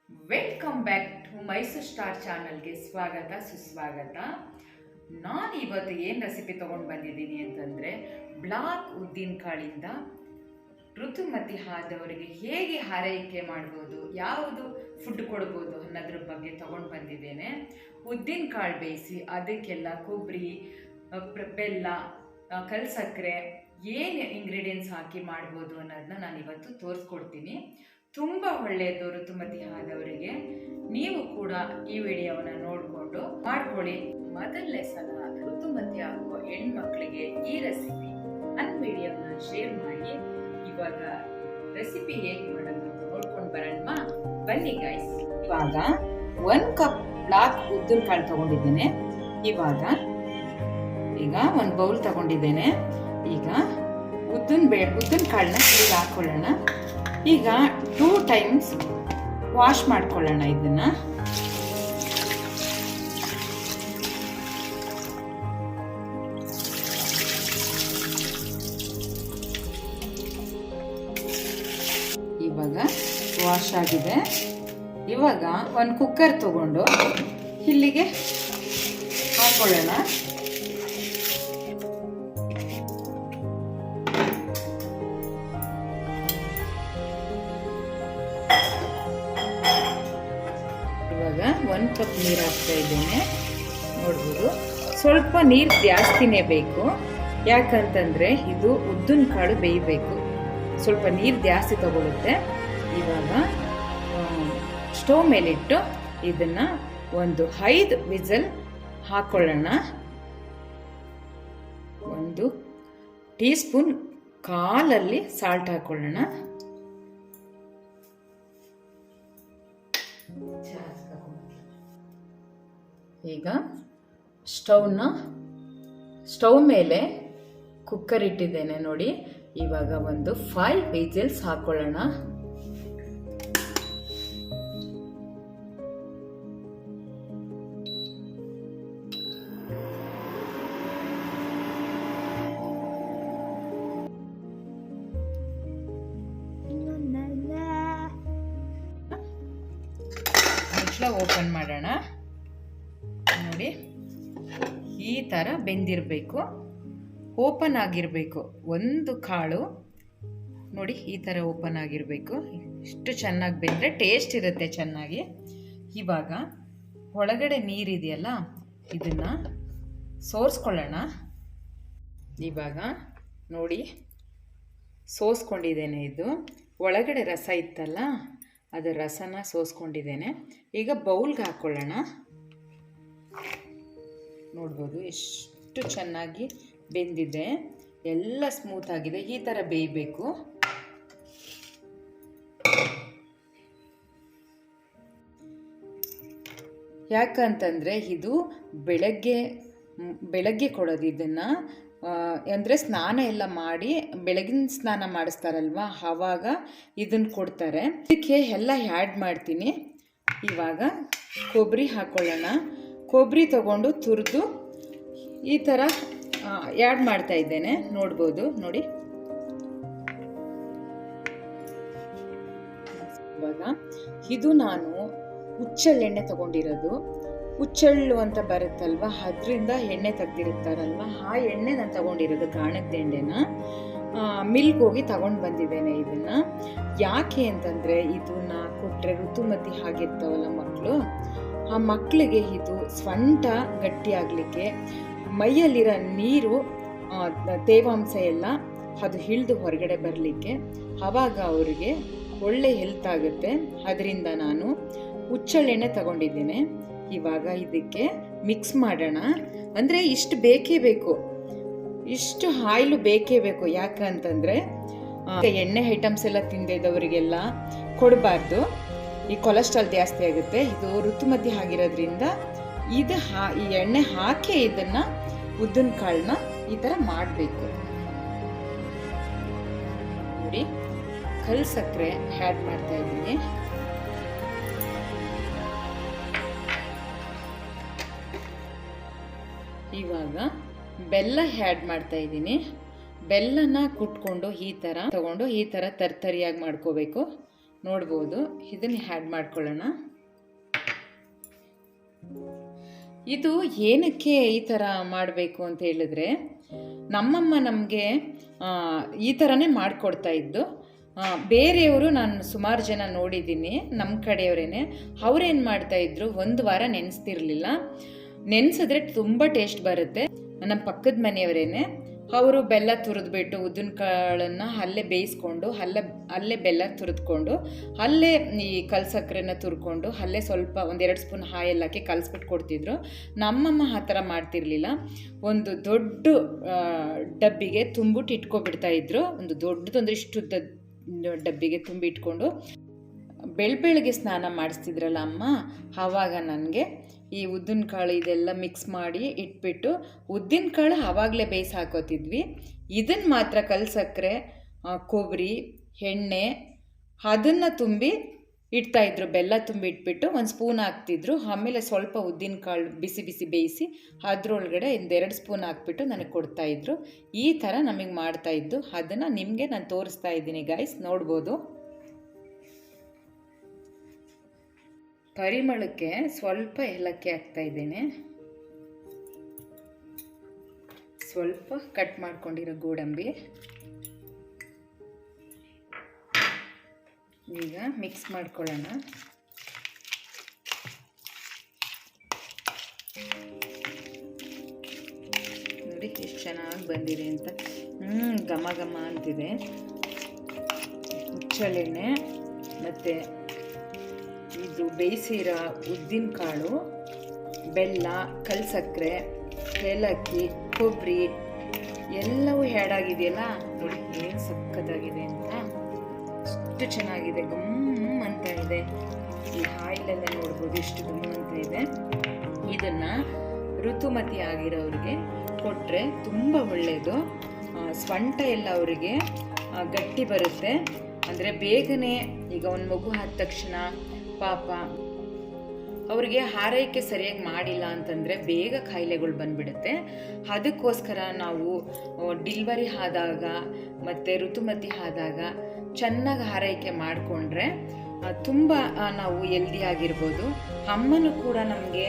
Welcome back to Mysuru star ಚಾನಲ್ಗೆ ಸ್ವಾಗತ ಸುಸ್ವಾಗತ. ನಾನು ಇವತ್ತು ಏನು ರೆಸಿಪಿ ತೊಗೊಂಡು ಬಂದಿದ್ದೀನಿ ಅಂತಂದರೆ, ಬ್ಲಾಕ್ ಉದ್ದಿನ ಕಾಳಿಂದ ಋತುಮತಿ ಆದವರಿಗೆ ಹೇಗೆ ಆರೈಕೆ ಮಾಡ್ಬೋದು, ಯಾವುದು ಫುಡ್ ಕೊಡ್ಬೋದು ಅನ್ನೋದ್ರ ಬಗ್ಗೆ ತೊಗೊಂಡು ಬಂದಿದ್ದೇನೆ. ಉದ್ದಿನ ಕಾಳು ಬೇಯಿಸಿ ಅದಕ್ಕೆಲ್ಲ ಕೊಬ್ಬರಿ, ಬೆಲ್ಲ, ಕಲ್ಸಕ್ಕರೆ ಏನು ಇಂಗ್ರೀಡಿಯೆಂಟ್ಸ್ ಹಾಕಿ ಮಾಡ್ಬೋದು ಅನ್ನೋದನ್ನ ನಾನು ಇವತ್ತು ತೋರಿಸ್ಕೊಡ್ತೀನಿ. ತುಂಬ ಒಳ್ಳೆಯದು ಋತುಮತಿ ಆದವರಿಗೆ. ನೀವು ಕೂಡ ಈ ವಿಡಿಯೋವನ್ನು ನೋಡಿಕೊಂಡು ಮಾಡ್ಕೊಳ್ಳಿ. ಮೊದಲನೇ ಸಲ ಋತುಮತಿ ಆಗುವ ಹೆಣ್ಮಕ್ಳಿಗೆ ಈ ರೆಸಿಪಿ ನನ್ನ ವಿಡಿಯೋನ ಶೇರ್ ಮಾಡಿ. ಇವಾಗ ರೆಸಿಪಿ ಹೇಗೆ ಮಾಡೋದು ನೋಡ್ಕೊಂಡು ಬರೋಣ ಬನ್ನಿ ಗೈಸ್. ಇವಾಗ 1 ಕಪ್ ಬ್ಲಾಕ್ ಉದ್ದಿನ ಕಾಳು ತಗೊಂಡಿದ್ದೇನೆ. ಈಗ ಒಂದು ಬೌಲ್ ತಗೊಂಡಿದ್ದೇನೆ. ಈಗ ಉದ್ದಿನ ಕಾಳನ್ನ ಹಾಕೊಳ್ಳೋಣ. ಈಗ 2 ಟೈಮ್ಸ್ ವಾಶ್ ಮಾಡ್ಕೊಳ್ಳೋಣ. ಇದನ್ನ ಇವಾಗ ವಾಶ್ ಆಗಿದೆ. ಇವಾಗ ಒಂದು ಕುಕ್ಕರ್ ತಗೊಂಡು ಇಲ್ಲಿಗೆ ಹಾಕೊಳ್ಳೋಣ. ಇವಾಗ 1 ಕಪ್ ನೀರು ಹಾಕ್ತಾ ಇದ್ದೇನೆ. ನೋಡ್ಬೋದು, ಸ್ವಲ್ಪ ನೀರು ಜಾಸ್ತಿನೇ ಬೇಕು. ಯಾಕಂತಂದರೆ ಇದು ಉದ್ದಿನ ಕಾಳು ಬೇಯಬೇಕು, ಸ್ವಲ್ಪ ನೀರು ಜಾಸ್ತಿ ತಗೊಳುತ್ತೆ. ಇವಾಗ ಸ್ಟವ್ ಮೇಲಿಟ್ಟು ಇದನ್ನು ಒಂದು 5 ವಿಸಲ್ ಹಾಕೊಳ್ಳೋಣ. 1 ಟೀ ಸ್ಪೂನ್ ಕಾಲಲ್ಲಿ ಸಾಲ್ಟ್ ಹಾಕೊಳ್ಳೋಣ. ಈಗ ಸ್ಟವ್ ಮೇಲೆ ಕುಕ್ಕರ್ ಇಟ್ಟಿದ್ದೇನೆ ನೋಡಿ. ಇವಾಗ ಒಂದು 5 ವಿಸಿಲ್ಸ್ ಹಾಕೊಳ್ಳೋಣ. ಮುಚ್ಚಳ ಓಪನ್ ಮಾಡೋಣ. ನೋಡಿ, ಈ ಥರ ಬೆಂದಿರಬೇಕು, ಓಪನ್ ಆಗಿರಬೇಕು. ಒಂದು ಕಾಳು ನೋಡಿ ಈ ಥರ ಓಪನ್ ಆಗಿರಬೇಕು. ಇಷ್ಟು ಚೆನ್ನಾಗಿ ಬೆಂದರೆ ಟೇಸ್ಟ್ ಇರುತ್ತೆ ಚೆನ್ನಾಗಿ. ಇವಾಗ ಒಳಗಡೆ ನೀರಿದೆಯಲ್ಲ, ಇದನ್ನು ಸೋರಿಸ್ಕೊಳ್ಳೋಣ. ಇವಾಗ ನೋಡಿ ಸೋಸ್ಕೊಂಡಿದ್ದೇನೆ. ಇದು ಒಳಗಡೆ ರಸ ಇತ್ತಲ್ಲ, ಅದರ ರಸನ ಸೋಸ್ಕೊಂಡಿದ್ದೇನೆ. ಈಗ ಬೌಲ್ಗೆ ಹಾಕ್ಕೊಳ್ಳೋಣ. ನೋಡ್ಬೋದು ಎಷ್ಟು ಚೆನ್ನಾಗಿ ಬೆಂದಿದೆ, ಎಲ್ಲ ಸ್ಮೂತ್ ಆಗಿದೆ. ಈ ಥರ ಬೇಯಬೇಕು. ಯಾಕಂತಂದರೆ ಇದು ಬೆಳಗ್ಗೆ ಕೊಡೋದು. ಇದನ್ನು ಅಂದರೆ ಸ್ನಾನ ಎಲ್ಲ ಮಾಡಿ ಬೆಳಗಿನ ಸ್ನಾನ ಮಾಡಿಸ್ತಾರಲ್ವ, ಆವಾಗ ಇದನ್ನು ಕೊಡ್ತಾರೆ. ಇದಕ್ಕೆ ಎಲ್ಲ ಆ್ಯಡ್ ಮಾಡ್ತೀನಿ. ಇವಾಗ ಕೊಬ್ಬರಿ ಹಾಕ್ಕೊಳ್ಳೋಣ. ಕೊಬ್ಬರಿ ತಗೊಂಡು ತುರಿದು ಈ ಥರ ಆ್ಯಡ್ ಮಾಡ್ತಾ ಇದ್ದೇನೆ. ನೋಡ್ಬೋದು ನೋಡಿ. ಇವಾಗ ಇದು ನಾನು ಹುಚ್ಚೆಳ್ಳೆಣ್ಣೆ ತಗೊಂಡಿರೋದು. ಹುಚ್ಚೆಳ್ಳು ಅಂತ ಬರುತ್ತಲ್ವ, ಅದರಿಂದ ಎಣ್ಣೆ ತೆಗ್ದಿರುತ್ತಾರಲ್ವ, ಆ ಎಣ್ಣೆ ನಾನು ತಗೊಂಡಿರೋದು, ಗಾಣದ ಎಣ್ಣೆನ. ಮಿಲ್ಗೆ ಹೋಗಿ ತಗೊಂಡು ಬಂದಿದ್ದೇನೆ. ಇದನ್ನು ಯಾಕೆ ಅಂತಂದರೆ, ಇದನ್ನ ಕೊಟ್ಟರೆ ಋತುಮತಿ ಆಗಿರ್ತಾವಲ್ಲ ಮಕ್ಕಳು, ಆ ಮಕ್ಕಳಿಗೆ ಇದು ಸ್ವಂಟ ಗಟ್ಟಿಯಾಗಲಿಕ್ಕೆ, ಮೈಯಲ್ಲಿರೋ ನೀರು ತೇವಾಂಶ ಎಲ್ಲ ಅದು ಹಿಡಿದು ಹೊರಗಡೆ ಬರಲಿಕ್ಕೆ, ಆವಾಗ ಅವರಿಗೆ ಒಳ್ಳೆ ಹೆಲ್ತ್ ಆಗುತ್ತೆ. ಅದರಿಂದ ನಾನು ಹುಚ್ಚೆಳ್ಳೆಣ್ಣೆ ತಗೊಂಡಿದ್ದೇನೆ. ಇವಾಗ ಇದಕ್ಕೆ ಮಿಕ್ಸ್ ಮಾಡೋಣ. ಅಂದರೆ ಇಷ್ಟು ಬೇಕೇ ಬೇಕು, ಇಷ್ಟು ಆಯಿಲು ಬೇಕೇ ಬೇಕು. ಯಾಕಂತಂದರೆ ಎಣ್ಣೆ ಐಟಮ್ಸ್ ಎಲ್ಲ ತಿಂದಿದ್ದವರಿಗೆಲ್ಲ ಕೊಡಬಾರ್ದು, ಈ ಕೊಲೆಸ್ಟ್ರಾಲ್ ಜಾಸ್ತಿ ಆಗುತ್ತೆ. ಇದು ಋತುಮತಿ ಆಗಿರೋದ್ರಿಂದ ಈ ಎಣ್ಣೆ ಹಾಕಿ ಇದನ್ನು ಉದ್ದಿನ ಕಾಳನ್ನ ಈ ಥರ ಮಾಡಬೇಕು. ನೋಡಿ, ಕಲ್ಸಕ್ಕರೆ ಆ್ಯಡ್ ಮಾಡ್ತಾ ಇದ್ದೀನಿ. ಇವಾಗ ಬೆಲ್ಲ ಆ್ಯಡ್ ಮಾಡ್ತಾ ಇದ್ದೀನಿ. ಬೆಲ್ಲನ ಕುಟ್ಕೊಂಡು ಈ ಥರ ತಗೊಂಡು ಈ ಥರ ತರ್ತರಿಯಾಗಿ ಮಾಡ್ಕೋಬೇಕು. ನೋಡ್ಬೋದು. ಇದನ್ನು ಆ್ಯಡ್ ಮಾಡ್ಕೊಳ್ಳೋಣ. ಇದು ಏನಕ್ಕೆ ಈ ಥರ ಮಾಡಬೇಕು ಅಂತ ಹೇಳಿದ್ರೆ, ನಮ್ಮಮ್ಮ ನಮಗೆ ಈ ಥರನೇ ಮಾಡಿಕೊಡ್ತಾ ಇದ್ದು. ಬೇರೆಯವರು ನಾನು ಸುಮಾರು ಜನ ನೋಡಿದ್ದೀನಿ, ನಮ್ಮ ಕಡೆಯವರೇ. ಅವ್ರೇನು ಮಾಡ್ತಾಯಿದ್ರು, ಒಂದು ವಾರ ನೆನೆಸ್ತಿರ್ಲಿಲ್ಲ. ನೆನೆಸಿದ್ರೆ ತುಂಬ ಟೇಸ್ಟ್ ಬರುತ್ತೆ. ನಮ್ಮ ಪಕ್ಕದ ಮನೆಯವರೇನೆ ಅವರು ಬೆಲ್ಲ ತುರಿದ್ಬಿಟ್ಟು ಉದ್ದಿನ ಕಾಳನ್ನು ಅಲ್ಲೇ ಬೇಯಿಸ್ಕೊಂಡು ಅಲ್ಲೇ ಬೆಲ್ಲ ತುರಿದ್ಕೊಂಡು ಅಲ್ಲೇ ಈ ಕಲ್ಸಕ್ರೆನ ತುರ್ಕೊಂಡು ಅಲ್ಲೇ ಸ್ವಲ್ಪ 1-2 ಸ್ಪೂನ್ ಆಯಿಲ್ ಹಾಕಿ ಕಲಿಸ್ಬಿಟ್ಟು ಕೊಡ್ತಿದ್ರು. ನಮ್ಮಮ್ಮ ಆ ಥರ ಮಾಡ್ತಿರ್ಲಿಲ್ಲ. ಒಂದು ದೊಡ್ಡ ಡಬ್ಬಿಗೆ ತುಂಬಿಟ್ಟು ಇಟ್ಕೊಬಿಡ್ತಾಯಿದ್ರು. ಒಂದು ದೊಡ್ಡದಂದ್ರೆ ಇಷ್ಟು ಡಬ್ಬಿಗೆ ತುಂಬಿ ಇಟ್ಕೊಂಡು ಬೆಳಗ್ಗೆ ಸ್ನಾನ ಮಾಡಿಸ್ತಿದ್ರಲ್ಲ ಅಮ್ಮ, ಆವಾಗ ನನಗೆ ಈ ಉದ್ದಿನ ಕಾಳು ಇದೆಲ್ಲ ಮಿಕ್ಸ್ ಮಾಡಿ ಇಟ್ಬಿಟ್ಟು ಉದ್ದಿನ ಕಾಳು ಆವಾಗಲೇ ಬೇಯಿಸಿ ಹಾಕೋತಿದ್ವಿ. ಇದನ್ನು ಮಾತ್ರ ಕಲ್ಸಕ್ರೆ, ಕೊಬ್ಬರಿ, ಎಣ್ಣೆ ಅದನ್ನು ತುಂಬಿ ಇಡ್ತಾಯಿದ್ರು. ಬೆಲ್ಲ ತುಂಬಿ ಇಟ್ಬಿಟ್ಟು 1 ಸ್ಪೂನ್ ಹಾಕ್ತಿದ್ರು. ಆಮೇಲೆ ಸ್ವಲ್ಪ ಉದ್ದಿನ ಕಾಳು ಬಿಸಿ ಬಿಸಿ ಬೇಯಿಸಿ ಅದರೊಳಗಡೆ 1-2 ಸ್ಪೂನ್ ಹಾಕ್ಬಿಟ್ಟು ನನಗೆ ಕೊಡ್ತಾಯಿದ್ರು. ಈ ಥರ ನಮಗೆ ಮಾಡ್ತಾಯಿದ್ದು. ಅದನ್ನು ನಿಮಗೆ ನಾನು ತೋರಿಸ್ತಾ ಇದ್ದೀನಿ ಗೈಸ್, ನೋಡ್ಬೋದು. ಪರಿಮಳಕ್ಕೆ ಸ್ವಲ್ಪ ಏಲಕ್ಕಿ ಹಾಕ್ತಾ ಇದ್ದೇನೆ. ಸ್ವಲ್ಪ ಕಟ್ ಮಾಡ್ಕೊಂಡಿರೋ ಗೋಡಂಬಿ. ಈಗ ಮಿಕ್ಸ್ ಮಾಡ್ಕೊಳ್ಳೋಣ. ನೋಡಿ ಎಷ್ಟು ಚೆನ್ನಾಗಿ ಬಂದಿದೆ ಅಂತ. ಘಮ ಘಮ ಅಂತಿದೆ. ಹುಚ್ಚಳೆಣ್ಣೆ ಮತ್ತು ಇದು ಬೇಯಿಸಿರೋ ಉದ್ದಿನ ಕಾಳು, ಬೆಲ್ಲ, ಕಲ್ಸಕ್ಕರೆ, ಏಲಕ್ಕಿ, ಕೊಬ್ಬರಿ ಎಲ್ಲವೂ ಆ್ಯಡ್ ಆಗಿದೆಯಲ್ಲ. ನೋಡಿ ಏನು ಸಕ್ಕತ್ತಾಗಿದೆ ಅಂತ, ಎಷ್ಟು ಚೆನ್ನಾಗಿದೆ. ಗಮ್ ಅಂತ ಇದೆ. ಈ ಆಯಿಲೆಲ್ಲ ನೋಡ್ಬೋದು ಎಷ್ಟು ಗಮ್ ಅಂತ ಇದೆ. ಇದನ್ನು ಋತುಮತಿ ಆಗಿರೋರಿಗೆ ಕೊಟ್ಟರೆ ತುಂಬ ಒಳ್ಳೆಯದು. ಸ್ವಂಟ ಎಲ್ಲ ಅವರಿಗೆ ಗಟ್ಟಿ ಬರುತ್ತೆ. ಅಂದರೆ ಬೇಗನೆ, ಈಗ ಒಂದು ಮಗು ಆದ ತಕ್ಷಣ ಪಾಪ ಅವರಿಗೆ ಆರೈಕೆ ಸರಿಯಾಗಿ ಮಾಡಿಲ್ಲ ಅಂತಂದರೆ ಬೇಗ ಕಾಯಿಲೆಗಳು ಬಂದುಬಿಡುತ್ತೆ. ಅದಕ್ಕೋಸ್ಕರ ನಾವು ಡಿಲ್ವರಿ ಆದಾಗ ಮತ್ತು ಋತುಮತಿ ಆದಾಗ ಚೆನ್ನಾಗಿ ಆರೈಕೆ ಮಾಡಿಕೊಂಡ್ರೆ ತುಂಬ ನಾವು ಹೆಲ್ದಿಯಾಗಿರ್ಬೋದು. ಅಮ್ಮನೂ ಕೂಡ ನಮಗೆ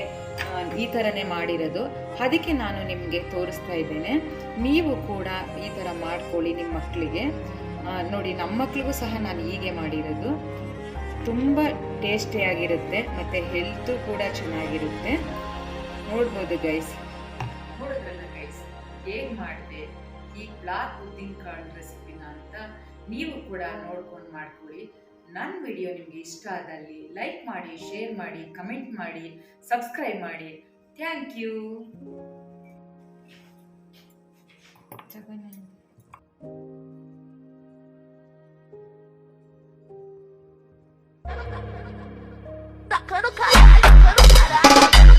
ಈ ಥರನೇ ಮಾಡಿರೋದು. ಅದಕ್ಕೆ ನಾನು ನಿಮಗೆ ತೋರಿಸ್ತಾ ಇದ್ದೇನೆ. ನೀವು ಕೂಡ ಈ ಥರ ಮಾಡ್ಕೊಳ್ಳಿ ನಿಮ್ಮ ಮಕ್ಕಳಿಗೆ. ನೋಡಿ, ನಮ್ಮ ಮಕ್ಕಳಿಗೂ ಸಹ ನಾನು ಹೀಗೆ ಮಾಡಿರೋದು. ತುಂಬ ಟೇಸ್ಟಿಯಾಗಿರುತ್ತೆ ಮತ್ತು ಹೆಲ್ತು ಕೂಡ ಚೆನ್ನಾಗಿರುತ್ತೆ. ನೋಡ್ಬೋದು ಗೈಸ್. ನೋಡಿದ್ರಲ್ಲ ಗೈಸ್, ಹೇಗೆ ಮಾಡಿದೆ ಈ ಬ್ಲಾಕ್ ಉದ್ದಿನ ಕಾಳು ರೆಸಿಪಿನ ಅಂತ. ನೀವು ಕೂಡ ನೋಡ್ಕೊಂಡು ಮಾಡ್ಕೊಳ್ಳಿ. ನನ್ನ ವಿಡಿಯೋ ನಿಮಗೆ ಇಷ್ಟ ಆದಲ್ಲಿ ಲೈಕ್ ಮಾಡಿ, ಶೇರ್ ಮಾಡಿ, ಕಮೆಂಟ್ ಮಾಡಿ, ಸಬ್ಸ್ಕ್ರೈಬ್ ಮಾಡಿ. Thank you. Tá caro caralho, caro caralho.